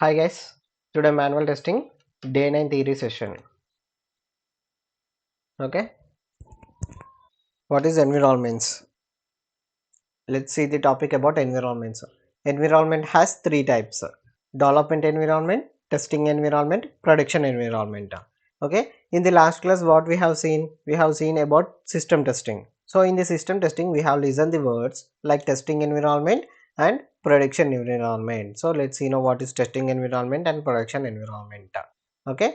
Hi guys, today manual testing day 9 theory session. Okay, what is environments? Let's see the topic about environments. Environment has three types: development environment, testing environment, production environment. Okay, in the last class, what we have seen? We have seen about system testing. So, in the system testing, we have listened the words like testing environment and production environment. So, let's see now what is testing environment and production environment. Okay,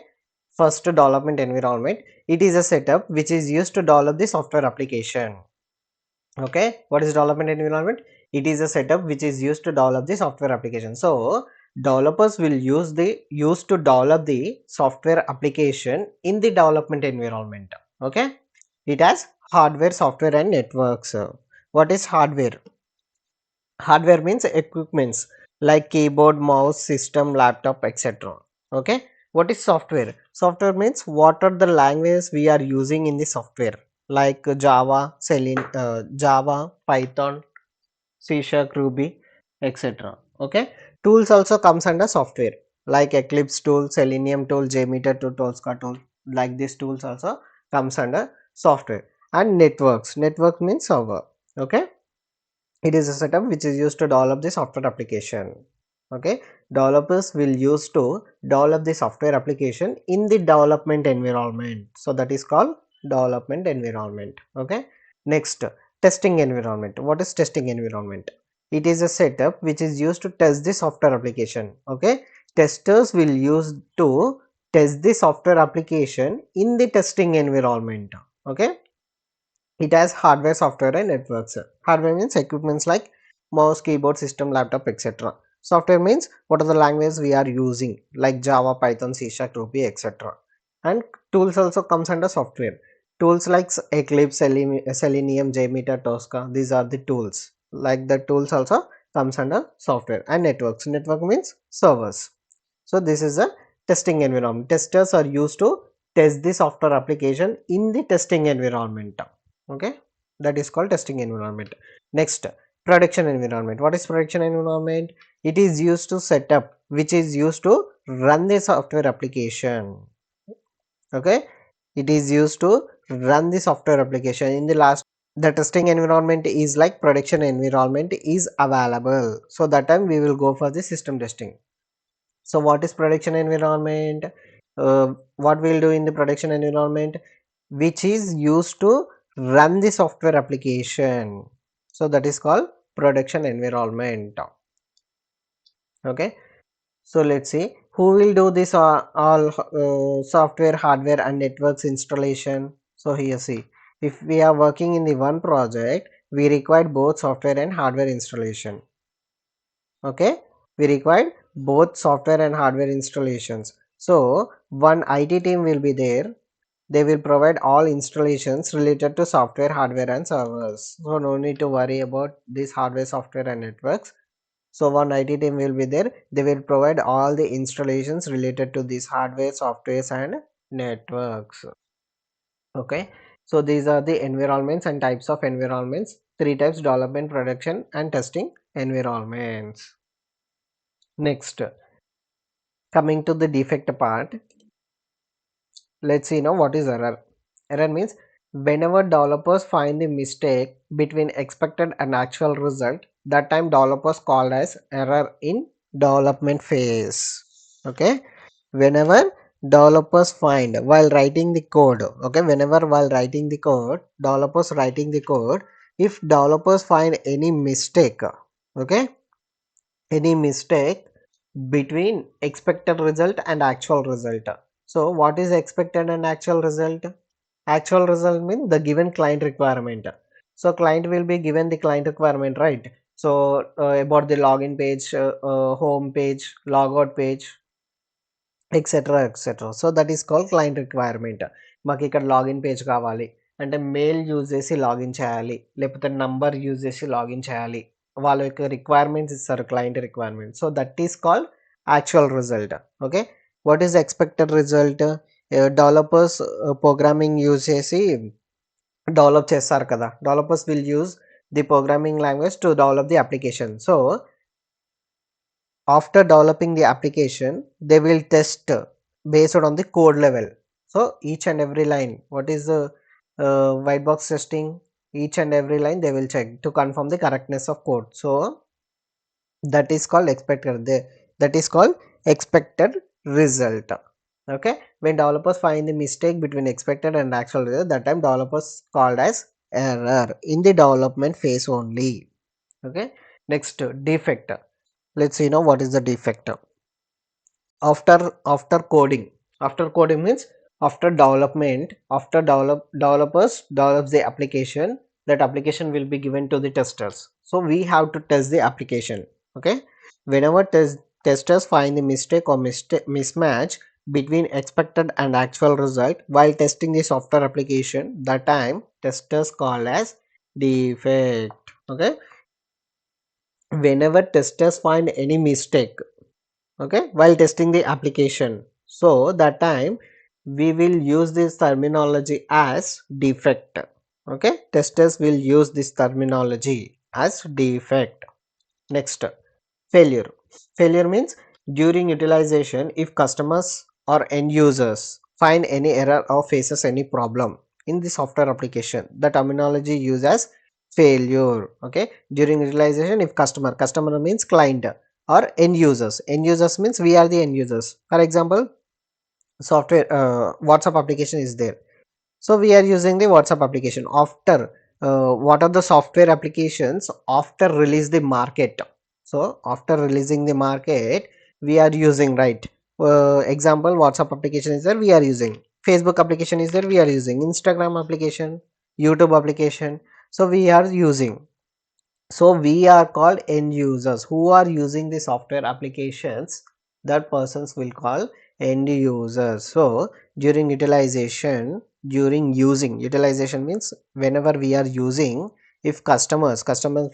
first development environment. It is a setup which is used to develop the software application. Okay, what is development environment? It is a setup which is used to develop the software application. So developers will use to develop the software application in the development environment. Okay, it has hardware, software and networks. What is hardware? Hardware means equipments like keyboard, mouse, system, laptop, etc. Okay, what is software? Software means what are the languages we are using in the software, like Java, Python, C Sharp, Ruby, etc. Okay, tools also comes under software like Eclipse tool, Selenium tool, JMeter tool, Tosca tool. Like these tools also comes under software. And networks. Network means server. Okay, it is a setup which is used to develop the software application. Okay, developers will use to develop the software application in the development environment, so that is called development environment. Okay, next, testing environment. What is testing environment? It is a setup which is used to test the software application. Okay, testers will use to test the software application in the testing environment. Okay, it has hardware, software and networks. Hardware means equipments like mouse, keyboard, system, laptop, etc. Software means what are the languages we are using like Java, Python, C Sharp, Ruby, etc. And tools also comes under software. Tools like Eclipse, Selenium, JMeter, Tosca. These are the tools. Like the tools also comes under software. And networks. Network means servers. So this is a testing environment. Testers are used to test the software application in the testing environment. Okay, that is called testing environment. Next, production environment. What is production environment? It is used to set up, which is used to run the software application. Okay, it is used to run the software application. In the last, the testing environment is like production environment is available, so that time we will go for the system testing. So what is production environment? What we'll do in the production environment, which is used to run the software application. So that is called production environment. Okay. So let's see who will do this all software, hardware and networks installation. So here see, if we are working in the one project, we require both software and hardware installation. Okay, we required both software and hardware installations. So one IT team will be there. They will provide all installations related to software, hardware and servers. So no need to worry about this hardware, software and networks. So one IT team will be there. They will provide all the installations related to these hardware, softwares and networks. Okay, so these are the environments and types of environments. Three types: development, production and testing environments. Next, coming to the defect part, let's see now what is error. Error means whenever developers find the mistake between expected and actual result, that time developers called as error in development phase. Okay, whenever developers find while writing the code, okay, whenever while writing the code, developers writing the code, if developers find any mistake, okay, any mistake between expected result and actual result. So what is expected and actual result? Actual result means the given client requirement. So client will be given the client requirement, right? So about the login page, home page, logout page, etc etc. So that is called client requirement. మాకు ఇక్కడ login page కావాలి అంటే mail use చేసి login చేయాలి, లేకపోతే number use చేసి login చేయాలి, వాళ్ళ యొక్క రిక్వైర్మెంట్స్ ఇస్తారు, client requirement. So that is called actual result. Okay, what is expected result? Developers programming use చేసి డెవలప్ చేస్తారు కదా, developers will use the programming language to develop the application. So after developing the application, they will test based on the code level. So each and every line, what is the white box testing? Each and every line they will check to confirm the correctness of code. So that is called expected. That is called expected result. Okay, when developers find the mistake between expected and actual result, that time developers called as error in the development phase only. Okay, next defect. Let's see now what is the defect. After coding means after development, after developers develops the application, that application will be given to the testers. So we have to test the application. Okay, whenever testers find the mistake or mismatch between expected and actual result while testing the software application, that time testers call as defect. Okay, whenever testers find any mistake, okay, while testing the application, so that time we will use this terminology as defect. Okay, testers will use this terminology as defect. Next, failure. Failure means during utilization, if customers or end users find any error or faces any problem in the software application, the terminology used as failure. Okay, during utilization, if customer means client, or end users means we are the end users. For example, software WhatsApp application is there, so we are using the WhatsApp application. After what are the software applications after release the market? So after releasing the market, we are using, right? Example, WhatsApp application is there, we are using. Facebook application is there, we are using. Instagram application, YouTube application. So we are using. So we are called end users who are using the software applications. That persons will call end users. So during utilization, during using, utilization means whenever we are using, if customers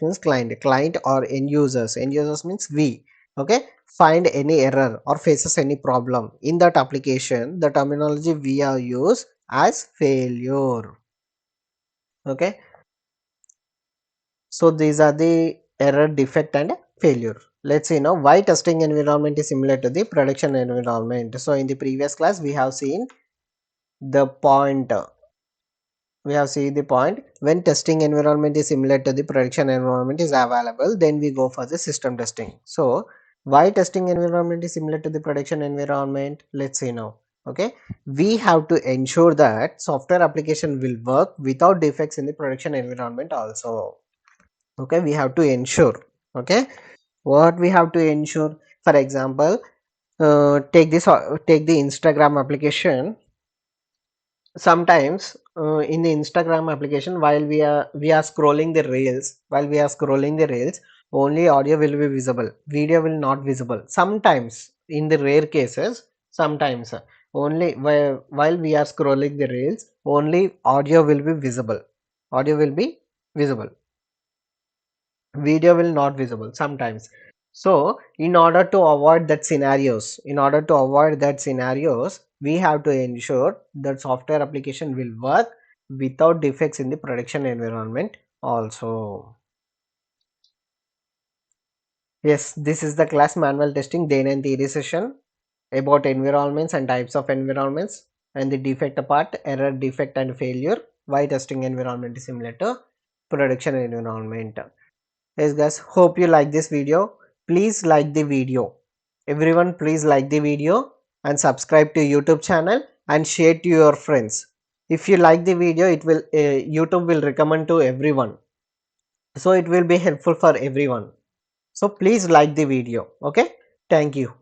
means client or end users means we, okay, find any error or faces any problem in that application, the terminology we are use as failure. Okay, so these are the error, defect and failure. Let's see now why testing environment is similar to the production environment. So in the previous class we have seen the point, when testing environment is similar to the production environment is available, then we go for the system testing. So why testing environment is similar to the production environment, let's see now. Okay, we have to ensure that software application will work without defects in the production environment also. Okay, we have to ensure. Okay, what we have to ensure, for example, take the Instagram application. Sometimes in the Instagram application, while we are scrolling the reels, only audio will be visible, video will not visible. Sometimes in the rare cases, sometimes only while we are scrolling the reels, only audio will be visible, audio will be visible, video will not visible sometimes. So in order to avoid that scenarios, we have to ensure that software application will work without defects in the production environment also. Yes, this is the class manual testing day-9 theory session about environments and types of environments, and the defect part, error, defect and failure, why testing environment is similar to production environment. Yes guys, hope you like this video. Please like the video. Everyone please like the video and subscribe to YouTube channel and share to your friends. If you like the video, it will YouTube will recommend to everyone. So it will be helpful for everyone. So please like the video. Okay. Thank you.